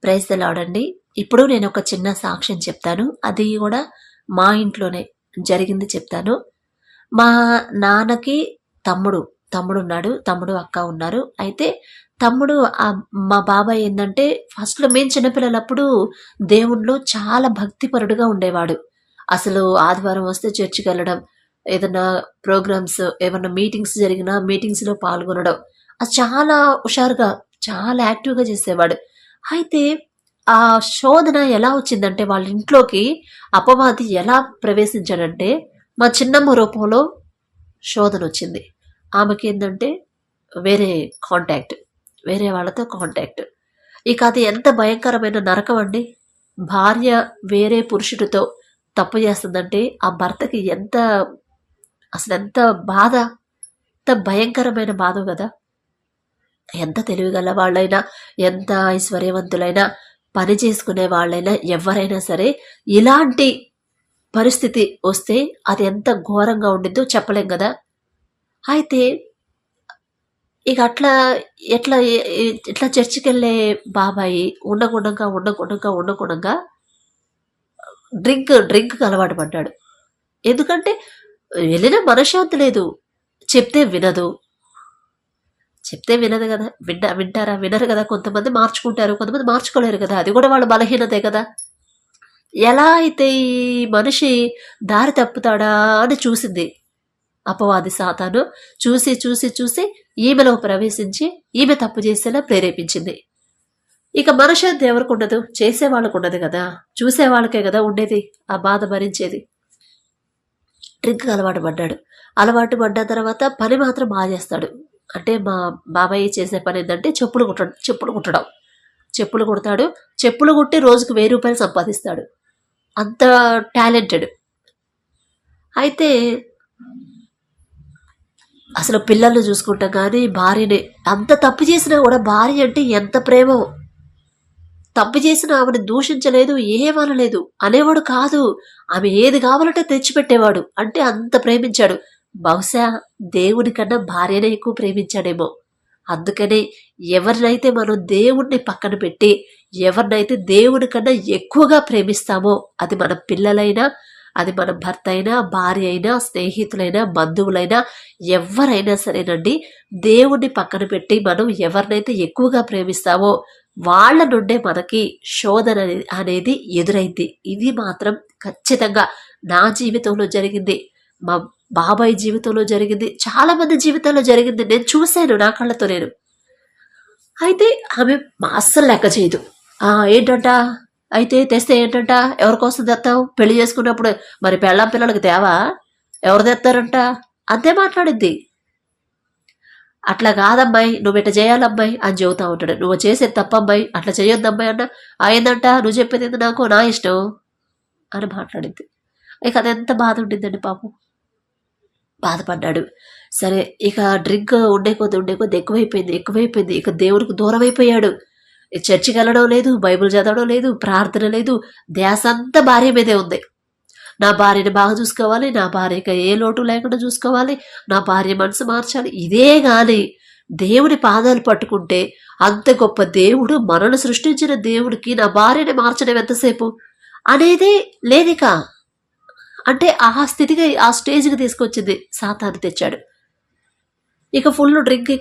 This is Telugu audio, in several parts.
ప్రైజ్ ది లార్డ్ అండి. ఇప్పుడు నేను ఒక చిన్న సాక్ష్యం చెప్తాను. అది కూడా మా ఇంట్లోనే జరిగింది చెప్తాను. మా నాన్నకి తమ్ముడు తమ్ముడున్నాడు. తమ్ముడు, అక్క ఉన్నారు. అయితే తమ్ముడు మా బాబాయ్ ఏందంటే ఫస్ట్‌లో మేము చిన్నపిల్లలప్పుడు దేవుడిలో చాలా భక్తిపరుడుగా ఉండేవాడు. అసలు ఆదివారం వస్తే చర్చికెళ్ళడం, ఏదన్నా ప్రోగ్రామ్స్, ఏమన్నా మీటింగ్స్ జరిగినా మీటింగ్స్‌లో పాల్గొనడం. అది చాలా హుషారుగా, చాలా యాక్టివ్‌గా చేసేవాడు. అయితే ఆ శోధన ఎలా వచ్చిందంటే వాళ్ళ ఇంట్లోకి అపవాది ఎలా ప్రవేశించాడంటే మా చిన్నమ్మ రూపంలో శోధనొచ్చింది. ఆమెకేందంటే వేరే కాంటాక్ట్. వేరే వాళ్ళతో కాంటాక్ట్. ఇక అది ఎంత భయంకరమైన నరకం అండి. భార్య వేరే పురుషుడితో తప్పు చేస్తుందంటే ఆ భర్తకి అసలెంత బాధ, ఎంత భయంకరమైన బాధో గదా! ఎంత తెలివిగల వాళ్ళైనా, ఎంత ఐశ్వర్యవంతులైనా, పని చేసుకునే వాళ్ళైనా, ఎవరైనా సరే ఇలాంటి పరిస్థితి వస్తే అది ఎంత ఘోరంగా ఉండిద్దో చెప్పలేం గదా! అయితే ఇక ఇట్లా చర్చికెళ్ళే బాబాయి ఉండకుండంగా డ్రింక్‌కి అలవాటు పడ్డాడు. ఎందుకంటే వెళ్ళినా మనశ్శాంతి లేదు. చెప్తే వినదు. చెప్తే వినదు గదా! వింటారా? వినరు గదా! కొంతమంది మార్చుకుంటారు. కొంతమంది మార్చుకోలేరు గదా! అది గూడా వాళ్ళ బలహీనతే గదా! ఎలా అయితే ఈ మనిషి దారి తప్పుతాడా అని చూసింది అపవాది సాతాను. చూసి ఈమెలో ప్రవేశించి ఈమె తప్పు చేసేలా ప్రేరేపించింది. ఇక మనశ్శాంతి ఎవరికుండదు? చేసేవాళ్ళకుండదు గదా! చూసేవాళ్ళకే గదా ఉండేది ఆ బాధ భరించేది. డ్రింక్‌కి అలవాటు పడ్డాడు. అలవాటు పడ్డ తర్వాత పని మాత్రం బా చేస్తాడు. అంటే మా బాబాయ్ చేసే పనేందంటే చెప్పులు కుట్టడం. చెప్పులు కుడతాడు. చెప్పులు కుట్టి రోజుకు రూ. 1000 సంపాదిస్తాడు. అంత టాలెంటెడ్. అయితే అసలు పిల్లల్ని చూసుకుంటాం గానీ భార్యని అంత తప్పు చేసినా కూడా భార్య అంటే ఎంత ప్రేమో. తప్పు చేసినా ఆమెను దూషించలేదు, ఏమనలేదు. అనేవాడు కాదు. ఆమె ఏది కావాలంటే తెచ్చిపెట్టేవాడు. అంటే అంత ప్రేమించాడు. బహుశా దేవుని కన్నా భార్యనే ఎక్కువ ప్రేమించాడేమో. అందుకనే ఎవరినైతే మనం దేవుణ్ణి పక్కన పెట్టి, ఎవరినైతే దేవుని కన్నా ఎక్కువగా ప్రేమిస్తామో అది మన పిల్లలైనా, అది మన భర్త అయినా, భార్య అయినా, స్నేహితులైనా, బంధువులైనా, ఎవరైనా సరేనండి. దేవుణ్ణి పక్కన పెట్టి మనం ఎవరినైతే ఎక్కువగా ప్రేమిస్తామో వాళ్ళ నుండే మనకి శోధన అనేది ఎదురైంది. ఇది మాత్రం ఖచ్చితంగా నా జీవితంలో జరిగింది. మా బాబాయ్ జీవితంలో జరిగింది. చాలా మంది జీవితాల్లో జరిగింది. నేను చూశాను నా కళ్ళతో నేను. అయితే ఆమె అస్సలు లెక్క చేయదు. ఏంటంట? అయితే తెస్తే ఏంటంట? ఎవరికోసం తెస్తావు? పెళ్లి చేసుకున్నప్పుడు మరి పెళ్ళాం పిల్లలకి తేవా? ఎవరు తెస్తారంట? అంతే మాట్లాడిద్ది. అట్లా కాదమ్మాయి, నువ్వు ఇట్లా చేయాలమ్మాయి అని చెబుతా ఉంటాడు. నువ్వు చేసేది తప్పమ్మాయి, అట్లా చేయొద్దమ్మాయి అన్న. అయిందంట, నువ్వు చెప్పేది నాకు నా ఇష్టం అని మాట్లాడింది. ఇక అది ఎంత బాధ ఉండిందండి పాపం. బాధపడ్డాడు. సరే ఇక డ్రింక్ ఉండే కొద్ది ఎక్కువైపోయింది. ఇక దేవుడికి దూరం అయిపోయాడు. చర్చికి వెళ్ళడం లేదు, బైబిల్ చదవడం లేదు, ప్రార్థన లేదు. ధ్యాస అంతా భార్య మీదే ఉంది. నా భార్యని బాగా చూసుకోవాలి, నా భార్యకి ఏ లోటు లేకుండా చూసుకోవాలి, నా భార్య మనసు మార్చాలి. ఇదే గాని దేవుని పాదాలు పట్టుకుంటే అంత గొప్ప దేవుడు, మనల్ని సృష్టించిన దేవుడికి నా భార్యని మార్చడం ఎంతసేపు అనేది లేదిక. అంటే ఆ స్టేజ్కి తీసుకొచ్చింది సాతాను తెచ్చాడు. ఇక ఫుల్ డ్రింక్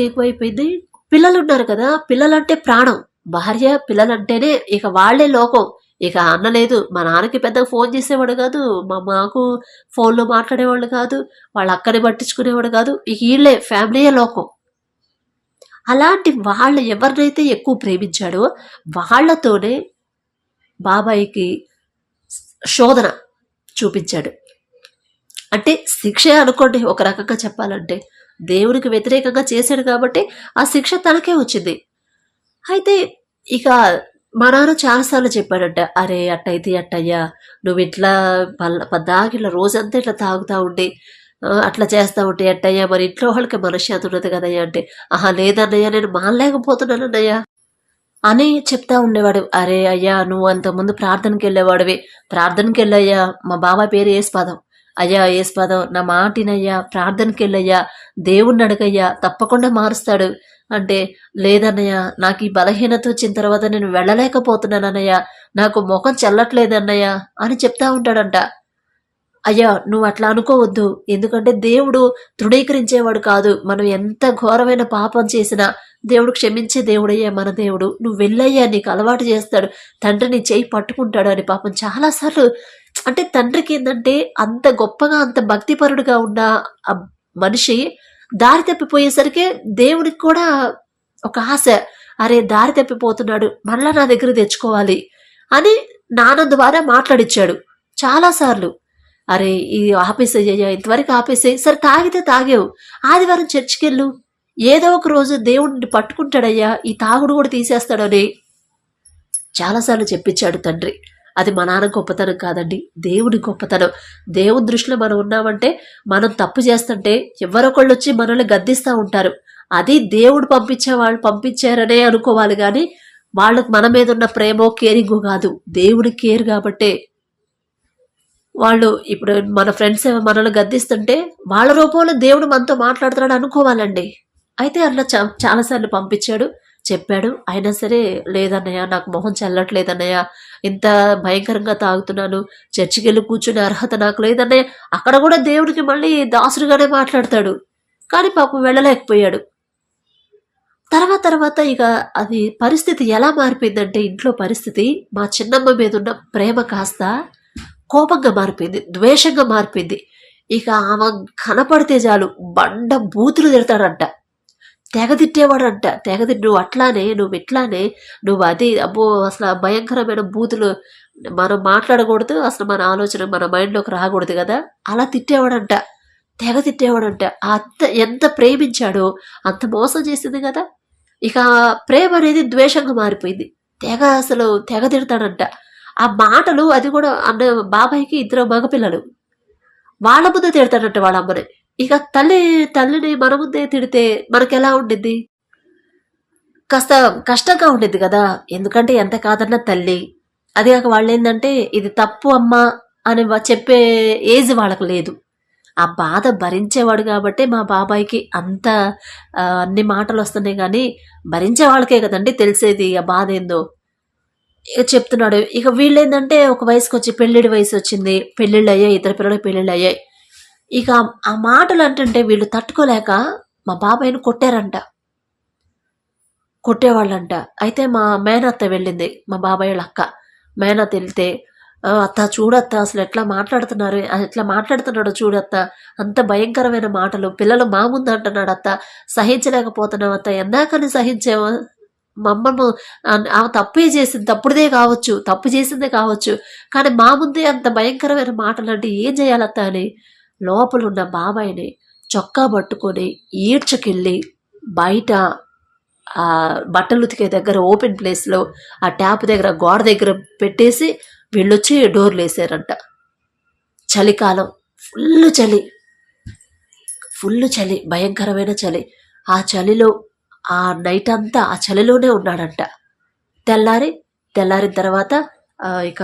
ఎక్కువైపోయింది. పిల్లలు ఉన్నారు కదా, పిల్లలంటే ప్రాణం. భార్య పిల్లలంటేనే ఇక వాళ్లే లోకం. ఇక అన్న లేదు. మా నాన్నకి పెద్దగా ఫోన్ చేసేవాడు కాదు, మా అమ్మకు ఫోన్లో మాట్లాడేవాళ్ళు కాదు, వాళ్ళ అక్కని పట్టించుకునేవాడు కాదు. ఇక వీళ్ళే ఫ్యామిలీయే లోకం. అలాంటి వాళ్ళు ఎవరినైతే ఎక్కువ ప్రేమించాడో వాళ్లతోనే బాబాయికి శోధన చూపించాడు. అంటే శిక్ష అనుకోండి, ఒక రకంగా చెప్పాలంటే. దేవునికి వ్యతిరేకంగా చేశాడు కాబట్టి ఆ శిక్ష తనకే వచ్చింది. అయితే ఇక మా నాన్న చాలాసార్లు చెప్పాడంట, అరే అట్టయితే అట్టయ్యా, నువ్వు ఇట్లా పద్దాకి ఇట్లా రోజంతా ఇట్లా తాగుతా ఉండి అట్లా చేస్తా ఉంటే అట్టయ్యా, మరి ఇంట్లో వాళ్ళకి మనశ్శాంతి ఉన్నది కదయ్యా అంటే, లేదన్నయ్యా, నేను మానలేకపోతున్నాను అన్నయ్యా అని చెప్తా ఉండేవాడు. అరే అయ్యా, నువ్వు అంతకుముందు ప్రార్థనకి వెళ్ళయ్యా, మా బాబాయ్ పేరు యేసుపాదం. అయ్యా యేసుపాదం, నా మాటినయ్యా, ప్రార్థనకి వెళ్ళయ్యా, దేవుణ్ణి అడగయ్యా, తప్పకుండా మారుస్తాడు. అంటే లేదన్నయ్య, నాకు ఈ బలహీనత వచ్చిన తర్వాత నేను వెళ్ళలేకపోతున్నానన్నయ్య, నాకు ముఖం చెల్లట్లేదన్నయ్య అని చెప్తా ఉంటాడంట. అయ్యా నువ్వు అట్లా అనుకోవద్దు, ఎందుకంటే దేవుడు తృణీకరించేవాడు కాదు. మనం ఎంత ఘోరమైన పాపం చేసినా దేవుడు క్షమించే దేవుడయ్యా మన దేవుడు. నువ్వు వెళ్ళయ్యా, నీకు అలవాటు చేస్తాడు, తండ్రి నీ చేయి పట్టుకుంటాడు అని పాపం చాలాసార్లు. అంటే తండ్రికి ఏంటంటే అంత గొప్పగా అంత భక్తిపరుడుగా ఉన్న ఆ మనిషి దారి తప్పిపోయేసరికి దేవుడికి కూడా ఒక ఆశ, అరే దారి తప్పిపోతున్నాడు మళ్ళా నా దగ్గర తెచ్చుకోవాలి అని నాన్న ద్వారా మాట్లాడిచ్చాడు చాలాసార్లు. అరే ఇది ఆపేసేయ్యా, ఇంతవరకు ఆపేసేయి, సరే తాగితే తాగేవు, ఆదివారం చర్చికి వెళ్ళు, ఏదో ఒక రోజు దేవుడిని పట్టుకుంటాడయ్యా, ఈ తాగుడు కూడా తీసేస్తాడని చాలాసార్లు చెప్పించాడు తండ్రి. అది మా నాన్న గొప్పతనం కాదండి, దేవుడి గొప్పతనం. దేవుడి దృష్టిలో మనం ఉన్నామంటే, మనం తప్పు చేస్తుంటే ఎవరొకళ్ళు వచ్చి మనల్ని గద్దిస్తూ ఉంటారు, అది దేవుడు వాళ్ళు పంపించారనే అనుకోవాలి, కానీ వాళ్ళకు మన మీద ఉన్న ప్రేమో కేరింగో కాదు, దేవుడి కేర్ కాబట్టే వాళ్ళు. ఇప్పుడు మన ఫ్రెండ్స్ మనల్ని గద్దిస్తుంటే వాళ్ళ రూపంలో దేవుడు మనతో మాట్లాడుతున్నాడు అనుకోవాలండి. అయితే అట్లా చాలాసార్లు పంపించాడు, చెప్పాడు. అయినా సరే లేదన్నయ్య, నాకు మొహం చల్లట్లేదన్నయ్య, ఇంత భయంకరంగా తాగుతున్నాను, చర్చికి వెళ్ళి కూర్చునే అర్హత నాకు లేదన్నయ్య. అక్కడ కూడా దేవుడికి మళ్ళీ దాసుడుగానే మాట్లాడతాడు, కానీ పాపం వెళ్ళలేకపోయాడు. తర్వాత ఇక అది పరిస్థితి ఎలా మారిపోయిందంటే, ఇంట్లో పరిస్థితి మా చిన్నమ్మ మీద ఉన్న ప్రేమ కాస్త కోపంగా మారిపోయింది, ద్వేషంగా మారిపోయింది. ఇక ఆమె కనపడితే చాలు బండ బూతులు తిడతాడంట, తెగ తిట్టేవాడంట. నువ్వు అట్లానే, నువ్వు ఇట్లానే, నువ్వు అది, అబ్బో అసలు భయంకరమైన బూతులు మనం మాట్లాడకూడదు, అసలు మన ఆలోచన మన మైండ్లోకి రాకూడదు కదా, అలా తిట్టేవాడంట, తెగ తిట్టేవాడంట. అంత ఎంత ప్రేమించాడో అంత మోసం చేసింది కదా. ఇక ప్రేమ అనేది ద్వేషంగా మారిపోయింది, తెగ తిడతాడంట. ఆ మాటలు, అది కూడా అన్న బాబాయ్కి 2 మగపిల్లలు, వాళ్ళ ముందే తిడతాడంట వాళ్ళ అమ్మని. ఇక తల్లిని మన ముందే తిడితే మనకెలా ఉండిద్ది, కాస్త కష్టంగా ఉండిద్ది కదా. ఎందుకంటే ఎంత కాదన్నా తల్లి, అది కాక వాళ్ళు ఏంటంటే ఇది తప్పు అమ్మా అని చెప్పే ఏజ్ వాళ్ళకు లేదు. ఆ బాధ భరించేవాడు కాబట్టి మా బాబాయ్కి అంత అన్ని మాటలు వస్తున్నాయి, కానీ భరించే వాళ్ళకే కదండి తెలిసేది ఆ బాధ ఏందో. ఇక చెప్తున్నాడు. ఇక వీళ్ళేందంటే ఒక వయసుకు వచ్చి పెళ్ళిడి వయసు వచ్చింది, పెళ్ళిళ్ళు అయ్యాయి, 2 పిల్లలకి పెళ్ళిళ్ళు అయ్యాయి. ఇక ఆ మాటలు అంటుంటే వీళ్ళు తట్టుకోలేక మా బాబాయ్ని కొట్టేవాళ్ళంట. అయితే మా మేనత్త వెళ్ళింది, మా బాబాయ్ వాళ్ళ అక్క మేనత్త వెళ్తే, అత్త చూడత్త అసలు ఎట్లా మాట్లాడుతున్నాడు చూడత్త, అంత భయంకరమైన మాటలు, పిల్లలు మా ముందు అంటున్నాడు అత్త, సహించలేకపోతున్నావు అత్త, ఎందాకని సహించావు, మా అమ్మను ఆమె తప్పు చేసిందే కావచ్చు, కానీ మా ముందే అంత భయంకరమైన మాటలు అంటే ఏం చేయాలత్త అని లోపలున్న బాబాయిని చొక్కా పట్టుకొని ఈడ్చుకెళ్ళి బయట ఆ బట్టలు ఉతికే దగ్గర ఓపెన్ ప్లేస్లో ఆ ట్యాప్ దగ్గర గోడ దగ్గర పెట్టేసి వీళ్ళొచ్చి డోర్లు వేసారంట. చలికాలం, ఫుల్ చలి, భయంకరమైన చలి. ఆ చలిలో ఆ నైట్ అంతా ఆ చలిలోనే ఉన్నాడంట. తెల్లారిన తర్వాత ఇక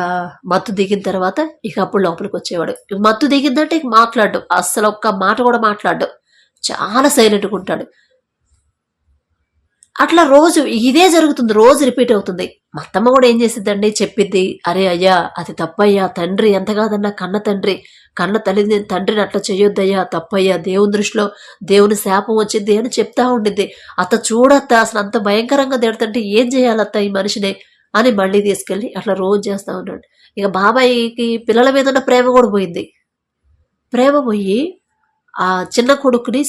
మత్తు దిగిన తర్వాత ఇక అప్పుడు లోపలికి వచ్చేవాడు. మత్తు దిగిందంటే ఇక మాట్లాడు, అస్సలు ఒక్క మాట కూడా మాట్లాడు, చాలా సైలెంట్గా ఉంటాడు. అట్లా రోజు ఇదే జరుగుతుంది, రోజు రిపీట్ అవుతుంది. మా అత్తమ్మ కూడా ఏం చేసిద్దండి, చెప్పిద్ది, అరే అయ్యా అది తప్పయ్యా, తండ్రి ఎంత కాదన్నా కన్న తల్లిని తండ్రిని అట్లా చేయొద్దయ్యా, తప్పయ్యా, దేవుని దృష్టిలో దేవుని శాపం వచ్చింది అని చెప్తా ఉండిద్ది. అత్త చూడత్త అసలు అంత భయంకరంగా తిడుతుంటే ఏం చేయాలత్త ఈ మనిషిని అని మళ్ళీ తీసుకెళ్ళి అట్లా రోజు చేస్తూ ఉన్నాడు. ఇక బాబాయికి పిల్లల మీద ఉన్న ప్రేమ కూడా పోయింది. ప్రేమ పోయి ఆ చిన్న కొడుకుని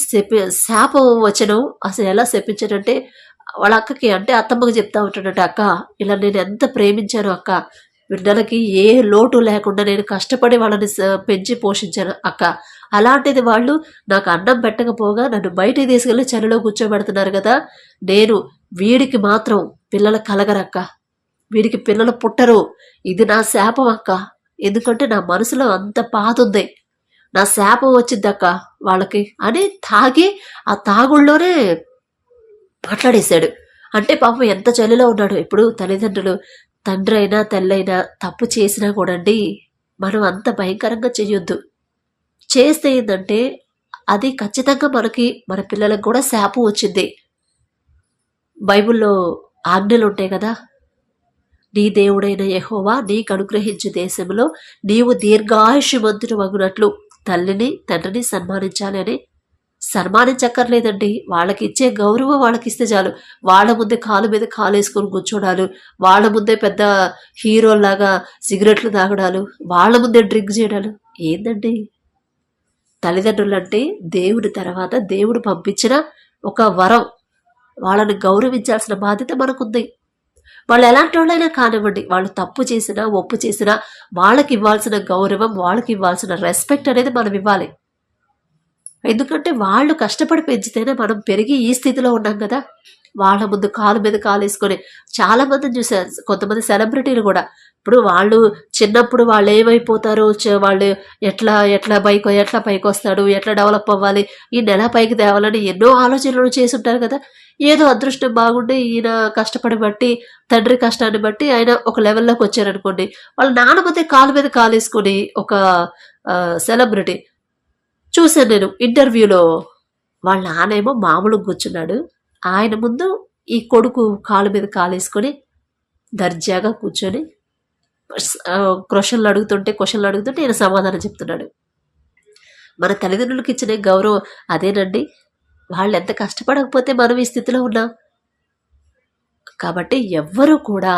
శాపం వచ్చను. అసలు ఎలా శపించాడంటే వాళ్ళ అక్కకి, అంటే అత్తమ్మకి చెప్తా ఉంటాడంటే, అక్క ఇలా నేను ఎంత ప్రేమించాను అక్క, బిడ్డలకి ఏ లోటు లేకుండా నేను కష్టపడి వాళ్ళని పెంచి పోషించాను అక్క, అలాంటిది వాళ్ళు నాకు అన్నం పెట్టకపోగా నన్ను బయటికి తీసుకెళ్ళి చలిలో కూర్చోబెడుతున్నారు కదా, నేను వీడికి మాత్రం పిల్లలు కలగరక్క, వీడికి పిల్లలు పుట్టరు, ఇది నా శాపం అక్క, ఎందుకంటే నా మనసులో అంత బాధ ఉంది, నా శాపం వచ్చిద్దక్క వాళ్ళకి అని తాగి ఆ తాగుళ్ళలోనే మాట్లాడేశాడు. అంటే పాపం ఎంత చలిలో ఉన్నాడు. ఇప్పుడు తల్లిదండ్రులు, తండ్రి అయినా తల్లి అయినా తప్పు చేసినా కూడా అండి మనం అంత భయంకరంగా చేయొద్దు. చేస్తే ఏంటంటే అది ఖచ్చితంగా మనకి మన పిల్లలకు కూడా శాపం వచ్చింది. బైబిల్లో ఆజ్ఞలు ఉంటాయి కదా, నీ దేవుడైన యెహోవా నీకు అనుగ్రహించు దేశంలో నీవు దీర్ఘాయుష్యవంతుడు వగునట్లు తల్లిని తండ్రిని సన్మానించాలి అని. సన్మానించక్కర్లేదండి, వాళ్ళకి ఇచ్చే గౌరవం వాళ్ళకి ఇస్తే చాలు. వాళ్ళ ముందే కాలు మీద కాలు వేసుకొని కూర్చోడాలు, వాళ్ళ ముందే పెద్ద హీరోలాగా సిగరెట్లు తాగడాలు, వాళ్ళ ముందే డ్రింక్ చేయడాలు ఏందండి? తల్లిదండ్రులు అంటే దేవుడి తర్వాత దేవుడు పంపించిన ఒక వరం. వాళ్ళని గౌరవించాల్సిన బాధ్యత మనకుంది. వాళ్ళు ఎలాంటి వాళ్ళైనా కానివ్వండి, వాళ్ళు తప్పు చేసినా ఒప్పు చేసినా వాళ్ళకి ఇవ్వాల్సిన గౌరవం, వాళ్ళకి ఇవ్వాల్సిన రెస్పెక్ట్ అనేది మనం ఇవ్వాలి. ఎందుకంటే వాళ్ళు కష్టపడి పెంచితేనే మనం పెరిగి ఈ స్థితిలో ఉన్నాం కదా. వాళ్ళ ముందు కాలు మీద కాలు వేసుకొని చాలా మందిని చూసారు, కొంతమంది సెలబ్రిటీలు కూడా. ఇప్పుడు వాళ్ళు చిన్నప్పుడు వాళ్ళు ఏమైపోతారు, వాళ్ళు ఎట్లా ఎట్లా పైకి వస్తాడు, ఎట్లా డెవలప్ అవ్వాలి, ఈయన ఎలా పైకి తేవాలని ఎన్నో ఆలోచనలు చేసి ఉంటారు కదా. ఏదో అదృష్టం బాగుండి ఈయన కష్టపడి బట్టి, తండ్రి కష్టాన్ని బట్టి ఆయన ఒక లెవెల్లోకి వచ్చారనుకోండి. వాళ్ళ నాన్న మధ్య కాలు మీద కాలు వేసుకొని ఒక సెలబ్రిటీ చూశాను నేను ఇంటర్వ్యూలో. వాళ్ళ నానేమో మామూలుగా కూర్చున్నాడు, ఆయన ముందు ఈ కొడుకు కాలు మీద కాలేసుకొని దర్జాగా కూర్చొని క్వశ్చన్లు అడుగుతుంటే ఈయన సమాధానం చెప్తున్నాడు. మన తల్లిదండ్రులకు ఇచ్చిన గౌరవం అదేనండి. వాళ్ళు ఎంత కష్టపడకపోతే మనం ఈ స్థితిలో ఉన్నాం. కాబట్టి ఎవ్వరూ కూడా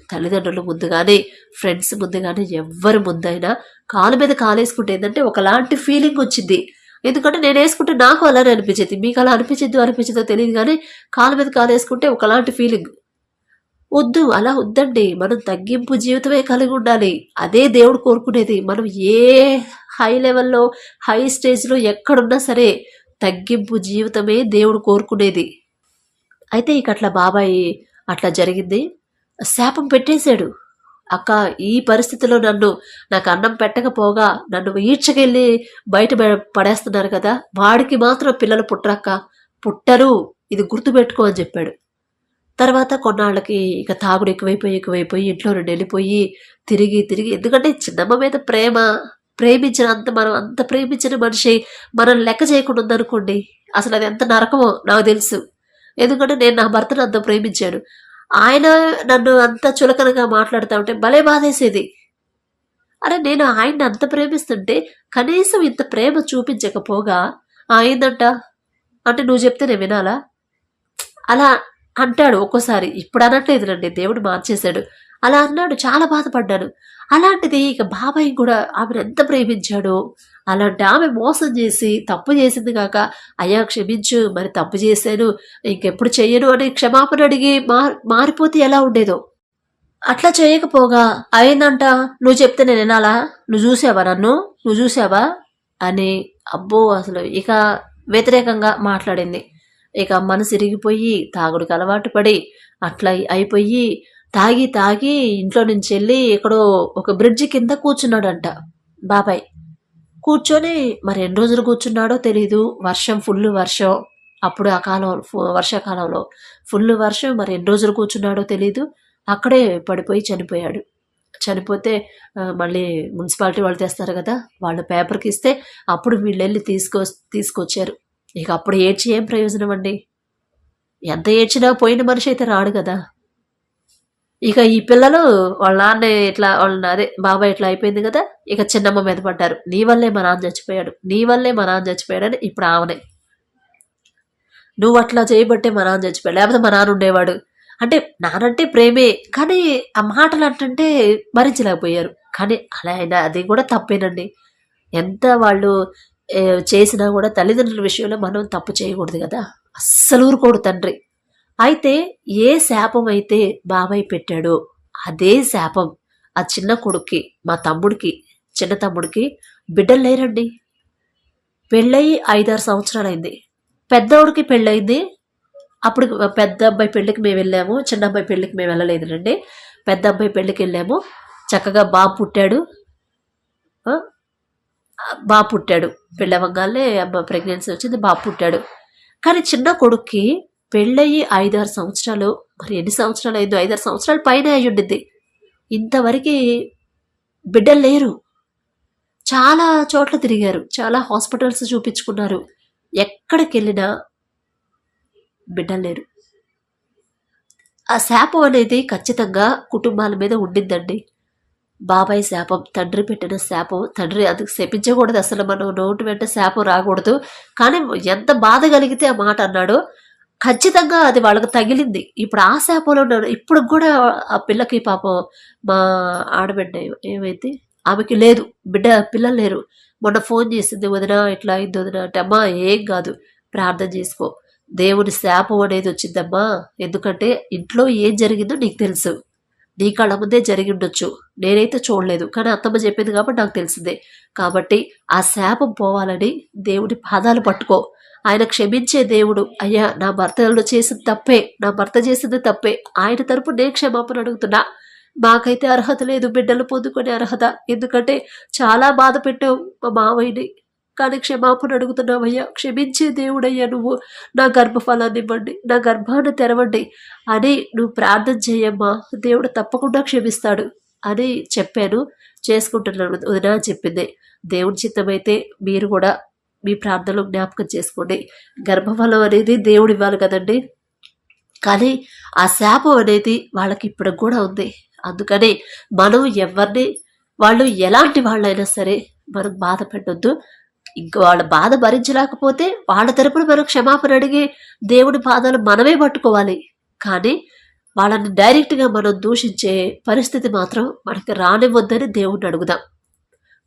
తల్లిదండ్రులు ముందు కానీ ఫ్రెండ్స్ ముందు కానీ ఎవ్వరి ముందైనా కాలు మీద కాలేసుకుంటే ఏంటంటే ఒకలాంటి ఫీలింగ్ వచ్చింది. ఎందుకంటే నేను వేసుకుంటే నాకు అలానే అనిపించేది, మీకు అలా అనిపించదో తెలియదు, కానీ కాలు మీద కాలేసుకుంటే ఒకలాంటి ఫీలింగ్. వద్దు, అలా వద్దండి. మనం తగ్గింపు జీవితమే కలిగి ఉండాలి. అదే దేవుడు కోరుకునేది. మనం ఏ హై లెవెల్లో హై స్టేజ్లో ఎక్కడున్నా సరే తగ్గింపు జీవితమే దేవుడు కోరుకునేది. అయితే ఇక అట్లా బాబాయ్ అట్లా జరిగింది. శాపం పెట్టేశాడు. అక్క, ఈ పరిస్థితిలో నాకు అన్నం పెట్టకపోగా నన్ను ఈడ్చకెళ్ళి బయట పడేస్తున్నారు కదా, వాడికి మాత్రం పిల్లలు పుట్టరక్క, పుట్టరు, ఇది గుర్తుపెట్టుకో అని చెప్పాడు. తర్వాత కొన్నాళ్ళకి ఇక తాగుడు ఎక్కువైపోయి ఇంట్లో నుండి వెళ్ళిపోయి తిరిగి ఎందుకంటే చిన్నమ్మ మీద మనం అంత ప్రేమించిన మనిషి మనం లెక్క చేయకుండా ఉందనుకోండి, అసలు అది ఎంత నరకమో నాకు తెలుసు. ఎందుకంటే నేను నా భర్తను అంత ప్రేమించాను, ఆయన నన్ను అంత చులకనగా మాట్లాడుతూ ఉంటే భలే బాధేసేది. అరే, నేను ఆయన్ని అంత ప్రేమిస్తుంటే కనీసం ఇంత ప్రేమ చూపించకపోగా అయిందంట అంటే నువ్వు చెప్తే నేను వినాలా? అలా అంటాడు ఒక్కోసారి. ఇప్పుడు అనట్లేదునండి, దేవుడు మార్చేశాడు. అలా అన్నాడు, చాలా బాధపడ్డాను. అలాంటిది ఇక బాబాయ్ కూడా ఆమెను ఎంత ప్రేమించాడో, అలాంటి ఆమె మోసం చేసి తప్పు చేసింది కాక, అయ్యా క్షమించు, మరి తప్పు చేశాను, ఇంకెప్పుడు చెయ్యను అని క్షమాపణ అడిగి మారిపోతే ఎలా ఉండేదో. అట్లా చేయకపోగా అయిందంట, నువ్వు చెప్తే నేను వినాలా, నువ్వు చూసావా అని అబ్బో అసలు ఇక వ్యతిరేకంగా మాట్లాడింది. ఇక మనసు ఇరిగిపోయి తాగుడికి అలవాటు పడి అట్లా అయిపోయి తాగి ఇంట్లో నుంచి వెళ్ళి ఎక్కడో ఒక బ్రిడ్జి కింద కూర్చున్నాడంట బాబాయ్. కూర్చొని మరి ఎన్ని రోజులు కూర్చున్నాడో తెలీదు. ఫుల్ వర్షం, అప్పుడు ఆ కాలం వర్షాకాలంలో ఫుల్ వర్షం, మరి ఎన్ని రోజులు కూర్చున్నాడో తెలీదు. అక్కడే పడిపోయి చనిపోయాడు. చనిపోతే మళ్ళీ మున్సిపాలిటీ వాళ్ళు తెస్తారు కదా, వాళ్ళు పేపర్కి ఇస్తే అప్పుడు వీళ్ళు వెళ్ళి తీసుకొచ్చారు. ఇక అప్పుడు ఏడ్చి ఏం ప్రయోజనం అండి? ఎంత ఏడ్చినా పోయిన మనిషి అయితే రాడు కదా. ఇక ఈ పిల్లలు వాళ్ళ నాన్న ఇట్లా బాబాయ్ ఇట్లా అయిపోయింది కదా, ఇక చిన్నమ్మ మీద పడ్డారు. నీ వల్లే మా నాన్న చచ్చిపోయాడని ఇప్పుడు ఆమెనే, నువ్వు అట్లా చేయబట్టే మా నాన్న చచ్చిపోయాడు, లేకపోతే మా నాన్న ఉండేవాడు అంటే. నానంటే ప్రేమే, కానీ ఆ మాటలు అంటే భరించలేకపోయారు. కానీ అలా అయినా అది కూడా తప్పేనండి. ఎంత వాళ్ళు చేసినా కూడా తల్లిదండ్రుల విషయంలో మనం తప్పు చేయకూడదు కదా, అస్సలు ఊరుకోడు తండ్రి. అయితే ఏ శాపం అయితే బాబాయ్ పెట్టాడో అదే శాపం ఆ చిన్న కొడుక్కి, మా తమ్ముడికి, చిన్న తమ్ముడికి బిడ్డలు లేరండి. పెళ్ళయి 5-6 సంవత్సరాలైంది. పెద్దోడికి పెళ్ళయింది. అప్పుడు పెద్ద అబ్బాయి పెళ్ళికి మేము వెళ్ళాము, చిన్న అబ్బాయి పెళ్ళికి మేము వెళ్ళలేదునండి. పెద్ద అబ్బాయి పెళ్ళికి వెళ్ళాము, చక్కగా బాబు పుట్టాడు. పెళ్ళవగానే అమ్మ ప్రెగ్నెన్సీ వచ్చింది, బాబు పుట్టాడు. కానీ చిన్న కొడుక్కి పెళ్ళయి 5-6 సంవత్సరాలు, మరి ఎన్ని సంవత్సరాలు అయిందో, 5-6 సంవత్సరాలు పైన అయి ఉండింది. ఇంతవరకు బిడ్డలు లేరు. చాలా చోట్ల తిరిగారు, చాలా హాస్పిటల్స్ చూపించుకున్నారు, ఎక్కడికి వెళ్ళినా బిడ్డలు లేరు. ఆ శాపం అనేది ఖచ్చితంగా కుటుంబాల మీద ఉండిందండి. బాబాయ్ శాపం, తండ్రి పెట్టిన శాపం. తండ్రి అది శపించకూడదు, అసలు మనం నోటి వెంట శాపం రాకూడదు. కానీ ఎంత బాధ కలిగితే ఆ మాట అన్నాడో ఖచ్చితంగా అది వాళ్ళకి తగిలింది. ఇప్పుడు ఆ శాపంలో ఉన్నారు. ఇప్పుడు కూడా ఆ పిల్లకి పాపం మా ఆడబిడ్డ ఏమైంది, ఆమెకి లేదు బిడ్డ, పిల్లలు లేరు. మొన్న ఫోన్ చేసింది, వదిన ఇట్లా అయింది వదిన అంటే, అమ్మా ఏం కాదు, ప్రార్థన చేసుకో, దేవుని శాపం అనేది వచ్చిందమ్మా. ఎందుకంటే ఇంట్లో ఏం జరిగిందో నీకు తెలుసు, నీ కళ్ళ ముందే జరిగి ఉండొచ్చు, నేనైతే చూడలేదు, కానీ అత్తమ్మ చెప్పింది కాబట్టి నాకు తెలిసిందే. కాబట్టి ఆ శాపం పోవాలని దేవుడి పాదాలు పట్టుకో. ఆయన క్షమించే దేవుడు. అయ్యా నా భర్తలో చేసింది తప్పే, నా భర్త చేసింది తప్పే, ఆయన తరపు నేను క్షమాపణ అడుగుతున్నా. మాకైతే అర్హత లేదు బిడ్డలు పొందుకునే అర్హత, ఎందుకంటే చాలా బాధ పెట్టావు మా మావయ్యని, కానీ క్షమాపణ అడుగుతున్నావయ్యా, క్షమించే దేవుడయ్యా నువ్వు, నా గర్భఫలాన్ని ఇవ్వండి, నా గర్భాన్ని తెరవండి అని నువ్వు ప్రార్థన చేయమ్మా, దేవుడు తప్పకుండా క్షమిస్తాడు అని చెప్పాను. చేసుకుంటున్నాను వదినా చెప్పింది. దేవుడి చిత్తమైతే మీరు కూడా మీ ప్రార్థనలో జ్ఞాపకం చేసుకోండి. గర్భఫలం అనేది దేవుడు ఇవ్వాలి కదండి, కానీ ఆ శాపం అనేది వాళ్ళకి ఇప్పుడు కూడా ఉంది. అందుకని మనం ఎవరిని, వాళ్ళు ఎలాంటి వాళ్ళైనా సరే మనం బాధ పెట్టొద్దు. ఇంకా వాళ్ళ బాధ భరించలేకపోతే వాళ్ళ తరపున మనం క్షమాపణ అడిగి దేవుడి పాదాలు మనమే పట్టుకోవాలి. కానీ వాళ్ళని డైరెక్ట్గా మనం దూషించే పరిస్థితి మాత్రం మనకి రానివ్వద్దని దేవుడిని అడుగుదాం.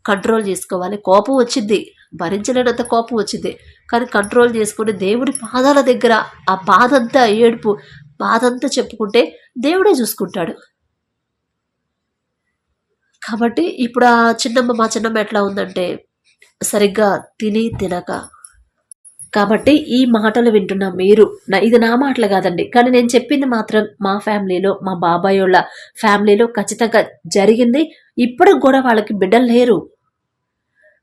కంట్రోల్ చేసుకోవాలి. కోపం వచ్చింది, భరించలేనంత కోపం వచ్చింది, కానీ కంట్రోల్ చేసుకుని దేవుడి పాదాల దగ్గర ఆ బాధంతా, ఏడుపు బాధంతా చెప్పుకుంటే దేవుడే చూసుకుంటాడు. కాబట్టి ఇప్పుడు ఆ చిన్నమ్మ, మా చిన్నమ్మ ఎట్లా ఉందంటే సరిగ్గా తినక. కాబట్టి ఈ మాటలు వింటున్న మీరు, ఇది నా మాటలు కాదండి, కానీ నేను చెప్పింది మాత్రం మా ఫ్యామిలీలో, మా బాబాయ్ వాళ్ళ ఫ్యామిలీలో ఖచ్చితంగా జరిగింది. ఇప్పుడు కూడా వాళ్ళకి బిడ్డలు లేరు.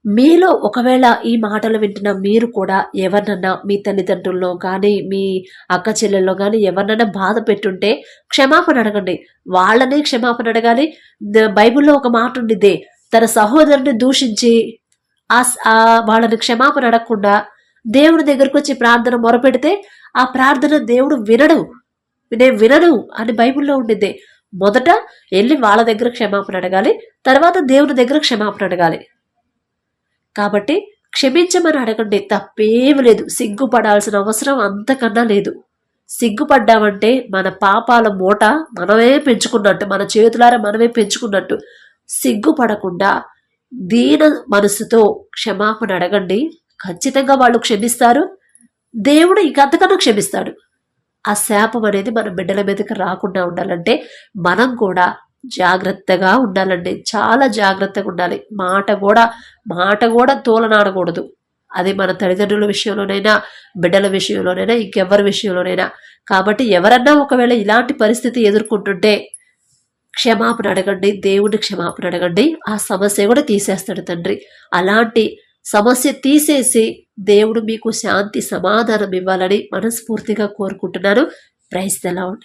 మీలో ఒకవేళ ఈ మాటలు వింటున్న మీరు కూడా ఎవరినన్నా మీ తల్లిదండ్రుల్లో కానీ మీ అక్క చెల్లెల్లో కానీ ఎవరినైనా బాధ పెట్టుంటే క్షమాపణ అడగండి. వాళ్ళనే క్షమాపణ అడగాలి. బైబిల్లో ఒక మాట ఉండిద్ది, తన సహోదరుని దూషించి వాళ్ళని క్షమాపణ అడగకుండా దేవుడి దగ్గరకు వచ్చి ప్రార్థన మొరపెడితే ఆ ప్రార్థన దేవుడు వినడు, నేను వినను అని బైబిల్లో ఉండిద్ది. మొదట వెళ్ళి వాళ్ళ దగ్గర క్షమాపణ అడగాలి, తర్వాత దేవుడి దగ్గర క్షమాపణ అడగాలి. కాబట్టి క్షమించమని అడగండి, తప్పేమి లేదు. సిగ్గుపడాల్సిన అవసరం అంతకన్నా లేదు. సిగ్గుపడ్డామంటే మన పాపాల మూట మనమే పెంచుకున్నట్టు, మన చేతులారా మనమే పెంచుకున్నట్టు. సిగ్గుపడకుండా దీన మనసుతో క్షమాపణ అడగండి, ఖచ్చితంగా వాళ్ళు క్షమిస్తారు. దేవుడు ఇక అంతకన్నా క్షమిస్తాడు. ఆ శాపం అనేది మన బిడ్డల మీదకి రాకుండా ఉండాలంటే మనం కూడా జాగ్రత్తగా ఉండాలండి, చాలా జాగ్రత్తగా ఉండాలి. మాట కూడా తోలనాడకూడదు. అది మన తల్లిదండ్రుల విషయంలోనైనా, బిడ్డల విషయంలోనైనా, ఇంకెవరి విషయంలోనైనా. కాబట్టి ఎవరన్నా ఒకవేళ ఇలాంటి పరిస్థితి ఎదుర్కొంటుంటే క్షమాపణ అడగండి, దేవుడిని క్షమాపణ అడగండి. ఆ సమస్య కూడా తీసేస్తాడు తండ్రి. అలాంటి సమస్య తీసేసి దేవుడు మీకు శాంతి సమాధానం ఇవ్వాలని మనస్ఫూర్తిగా కోరుకుంటున్నాను. Praise the lord.